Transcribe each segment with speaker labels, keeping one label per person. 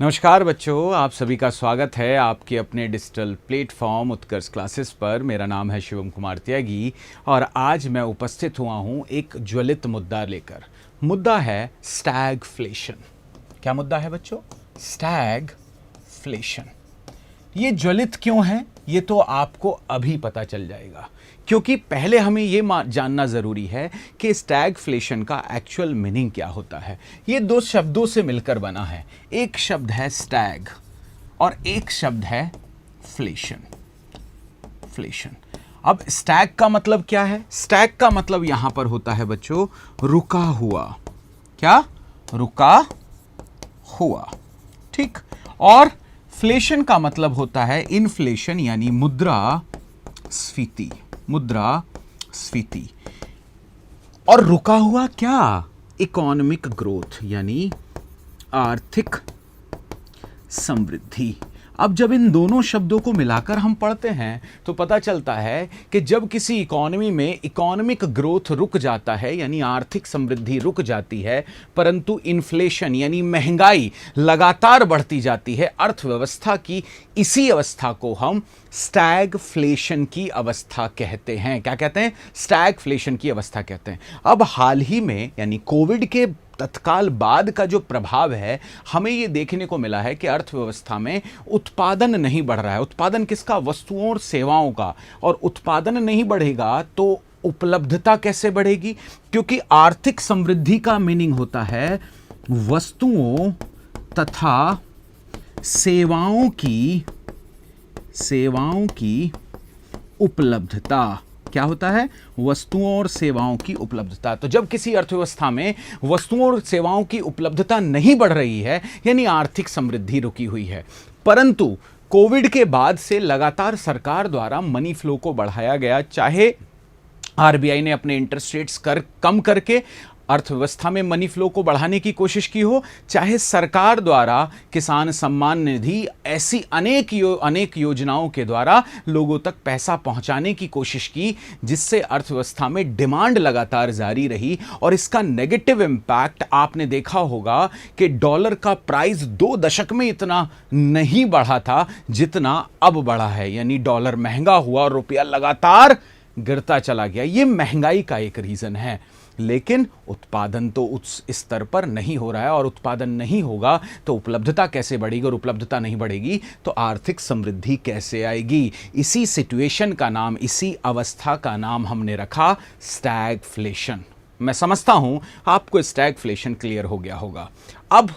Speaker 1: नमस्कार बच्चों, आप सभी का स्वागत है आपके अपने डिजिटल प्लेटफॉर्म उत्कर्ष क्लासेस पर। मेरा नाम है शिवम कुमार त्यागी और आज मैं उपस्थित हुआ हूँ एक ज्वलित मुद्दा लेकर। मुद्दा है स्टैगफ्लेशन। क्या मुद्दा है बच्चों? स्टैगफ्लेशन। ये ज्वलित क्यों है ये तो आपको अभी पता चल जाएगा, क्योंकि पहले हमें ये जानना ज़रूरी है कि स्टैगफ्लेशन का एक्चुअल मीनिंग क्या होता है। ये दो शब्दों से मिलकर बना है। एक शब्द है स्टैग और एक शब्द है फ्लेशन। फ्लेशन। अब स्टैग का मतलब क्या है? स्टैग का मतलब यहां पर होता है बच्चों रुका हुआ। क्या? रुका हुआ। ठीक। और फ्लेशन का मतलब होता है इन्फ्लेशन, यानी मुद्रास्फीति। मुद्रास्फीति। और रुका हुआ क्या? इकोनॉमिक ग्रोथ, यानी आर्थिक समृद्धि। अब जब इन दोनों शब्दों को मिलाकर हम पढ़ते हैं तो पता चलता है कि जब किसी इकोनॉमी में इकोनॉमिक ग्रोथ रुक जाता है, यानी आर्थिक समृद्धि रुक जाती है, परंतु इन्फ्लेशन यानी महंगाई लगातार बढ़ती जाती है अर्थव्यवस्था की, इसी अवस्था को हम स्टैगफ्लेशन की अवस्था कहते हैं। क्या कहते हैं? स्टैगफ्लेशन की अवस्था कहते हैं। अब हाल ही में यानी कोविड के तत्काल बाद का जो प्रभाव है, हमें यह देखने को मिला है कि अर्थव्यवस्था में उत्पादन नहीं बढ़ रहा है। उत्पादन किसका? वस्तुओं और सेवाओं का। और उत्पादन नहीं बढ़ेगा तो उपलब्धता कैसे बढ़ेगी? क्योंकि आर्थिक समृद्धि का मीनिंग होता है वस्तुओं तथा सेवाओं की उपलब्धता। क्या होता है? वस्तुओं और सेवाओं की उपलब्धता। तो जब किसी अर्थव्यवस्था में वस्तुओं और सेवाओं की उपलब्धता नहीं बढ़ रही है, यानी आर्थिक समृद्धि रुकी हुई है। परंतु कोविड के बाद से लगातार सरकार द्वारा मनी फ्लो को बढ़ाया गया, चाहे आरबीआई ने अपने इंटरेस्ट रेट्स कम करके अर्थव्यवस्था में मनी फ्लो को बढ़ाने की कोशिश की हो, चाहे सरकार द्वारा किसान सम्मान निधि, ऐसी अनेक योजनाओं के द्वारा लोगों तक पैसा पहुंचाने की कोशिश की, जिससे अर्थव्यवस्था में डिमांड लगातार जारी रही। और इसका नेगेटिव इम्पैक्ट आपने देखा होगा कि डॉलर का प्राइस 2 दशक में इतना नहीं बढ़ा था जितना अब बढ़ा है, यानी डॉलर महंगा हुआ और रुपया लगातार गिरता चला गया। ये महंगाई का एक रीजन है, लेकिन उत्पादन तो उस स्तर पर नहीं हो रहा है। और उत्पादन नहीं होगा तो उपलब्धता कैसे बढ़ेगी? और उपलब्धता नहीं बढ़ेगी तो आर्थिक समृद्धि कैसे आएगी? इसी सिचुएशन का नाम, इसी अवस्था का नाम हमने रखा स्टैगफ्लेशन। मैं समझता हूं आपको स्टैगफ्लेशन क्लियर हो गया होगा। अब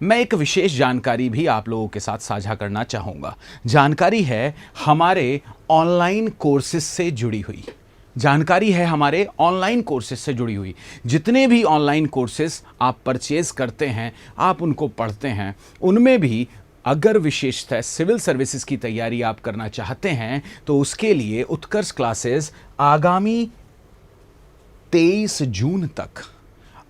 Speaker 1: मैं एक विशेष जानकारी भी आप लोगों के साथ साझा करना चाहूंगा। जानकारी है हमारे ऑनलाइन कोर्सेज से जुड़ी हुई। जानकारी है हमारे ऑनलाइन कोर्सेज से जुड़ी हुई। जितने भी ऑनलाइन कोर्सेज आप परचेज करते हैं, आप उनको पढ़ते हैं, उनमें भी अगर विशेषतः सिविल सर्विसेज की तैयारी आप करना चाहते हैं तो उसके लिए उत्कर्ष क्लासेस आगामी 23 जून तक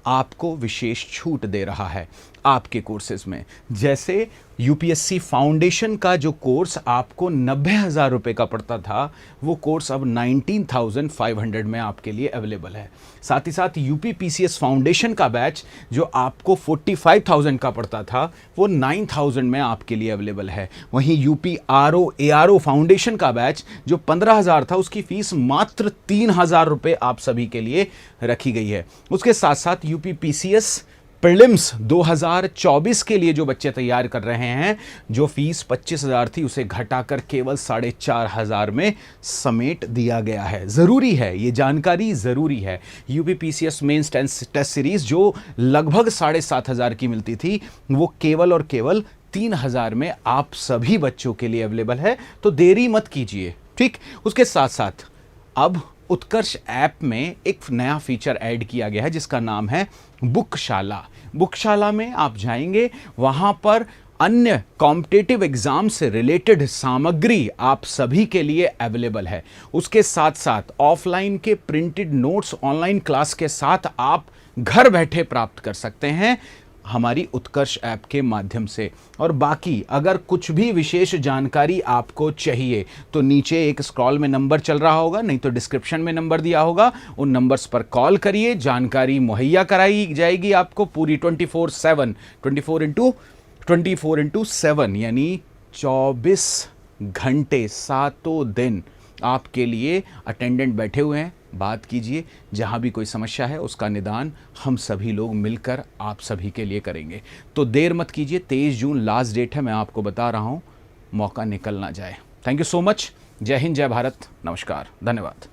Speaker 1: आपको विशेष छूट दे रहा है आपके कोर्सेज में। जैसे यूपीएससी फाउंडेशन का जो कोर्स आपको 90,000 रुपये का पड़ता था, वो कोर्स अब 19,500 में आपके लिए अवेलेबल है। साथ ही साथ यूपी पीसीएस फाउंडेशन का बैच जो आपको 45,000 का पड़ता था, वो 9,000 में आपके लिए अवेलेबल है। वहीं यूपी एआरओ फाउंडेशन का बैच जो 15,000 था, उसकी फीस मात्र 3,000 रुपये आप सभी के लिए रखी गई है। उसके साथ साथ यूपी पीसीएस प्रीलिम्स 2024 के लिए जो बच्चे तैयार कर रहे हैं, जो फीस 25,000 थी, उसे घटाकर केवल 4,500 में समेट दिया गया है। ज़रूरी है, ये जानकारी ज़रूरी है। यूपीपीसीएस मेंस टेस्ट सीरीज़ जो लगभग 7,500 की मिलती थी, वो केवल और केवल 3,000 में आप सभी बच्चों के लिए अवेलेबल है। तो देरी मत कीजिए। ठीक। उसके साथ साथ अब उत्कर्ष ऐप में एक नया फीचर ऐड किया गया है जिसका नाम है बुकशाला। बुकशाला में आप जाएंगे, वहां पर अन्य कॉम्पिटिटिव एग्जाम से रिलेटेड सामग्री आप सभी के लिए अवेलेबल है। उसके साथ साथ ऑफलाइन के प्रिंटेड नोट्स ऑनलाइन क्लास के साथ आप घर बैठे प्राप्त कर सकते हैं हमारी उत्कर्ष ऐप के माध्यम से। और बाकी अगर कुछ भी विशेष जानकारी आपको चाहिए तो नीचे एक स्क्रॉल में नंबर चल रहा होगा, नहीं तो डिस्क्रिप्शन में नंबर दिया होगा, उन नंबर्स पर कॉल करिए। जानकारी मुहैया कराई जाएगी आपको पूरी 24/7, 24 24/7 यानी 24 घंटे 7 दिन आपके लिए अटेंडेंट बैठे हुए हैं। बात कीजिए, जहां भी कोई समस्या है उसका निदान हम सभी लोग मिलकर आप सभी के लिए करेंगे। तो देर मत कीजिए, 23 जून लास्ट डेट है, मैं आपको बता रहा हूं, मौका निकल ना जाए। Thank you so much. जय हिंद, जय भारत, नमस्कार, धन्यवाद।